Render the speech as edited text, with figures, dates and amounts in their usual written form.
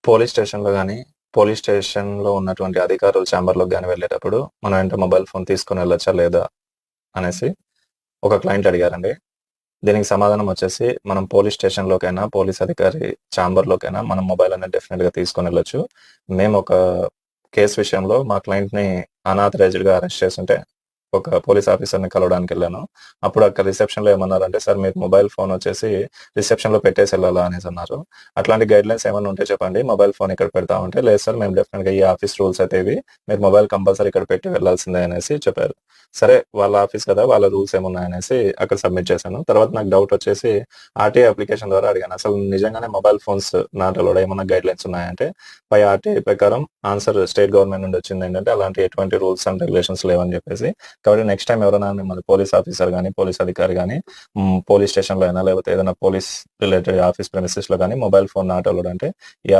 Police స్టేషన్‌లో గాని, police స్టేషన్‌లో ఉన్నటువంటి అధికారుల చాంబర్‌లోకి గాని వెళ్ళేటప్పుడు, మన వెంట మొబైల్ ఫోన్ తీసుకొనెళ్ళొచ్చా లేదా అనేసి ఒక క్లయింట్ అడిగారండి. దీనికి సమాధానం వచ్చేసి, మనం పోలీస్ స్టేషన్‌లోకైనా, పోలీస్ అధికారి చాంబర్‌లోకైనా మనం మొబైల్ అనేది డెఫినిట్‌గా తీసుకొనెళ్ళొచ్చు. మేమొక కేస్ విషయంలో మా క్లయింట్‌ని అనాథరైజ్డ్‌గా అరెస్ట్ చేసుంటే, ఒక పోలీస్ ఆఫీసర్‌ని కలవడానికెళ్ళాను. అప్పుడు అక్కడ రిసెప్షన్‌లో ఏమన్నారంటే, "సార్ మీరు మొబైల్ ఫోన్ వచ్చేసి రిసెప్షన్‌లో పెట్టేసెళ్ళాలా" అనేసన్నారు. "అట్లాంటి గైడ్‌లైన్స్ ఏమన్నా ఉంటే చెప్పండి. మొబైల్ ఫోన్ ఇక్కడ పెడతాం" అంటే, "లేదు సార్ మేము డెఫినిట్‌గా ఈ ఆఫీస్ రూల్స్ అయితే ఇవి. మీరు మొబైల్ కంపల్సరీ ఇక్కడ పెట్టి వెళ్ళాల్సిందే" అనేసి చెప్పారు. సరే వాళ్ళ ఆఫీస్ కదా! వాళ్ళ రూల్స్ ఏమున్నాయనేసి అక్కడ సబ్మిట్ చేశాను. తర్వాత నాకు డౌట్ వచ్చేసి ఆర్‌టీఐ అప్లికేషన్ ద్వారా అడిగాను. అసలు నిజంగానే మొబైల్ ఫోన్స్ నాట్ అలౌడా? ఏమన్నా గైడ్‌లైన్స్ ఉన్నాయా? అంటే పై ఆర్‌టీఐ ప్రకారం ఆన్సర్ స్టేట్ గవర్నమెంట్ నుండి వచ్చిందేంటంటే, అలాంటి ఎటువంటి రూల్స్ అండ్ రెగ్యులేషన్స్ లేవని చెప్పేసి. కాబట్టి నెక్స్ట్ టైమ్ ఎవరైనా మిమ్మల్ని పోలీస్ ఆఫీసర్ గాని, పోలీస్ అధికారి గాని, పోలీస్ స్టేషన్‌లో అయినా లేకపోతే ఏదైనా పోలీస్ రిలేటెడ్ ఆఫీస్ ప్రెమిసెస్‌లో గాని మొబైల్ ఫోన్ నాట్ అలౌడ్ అంటే ఈ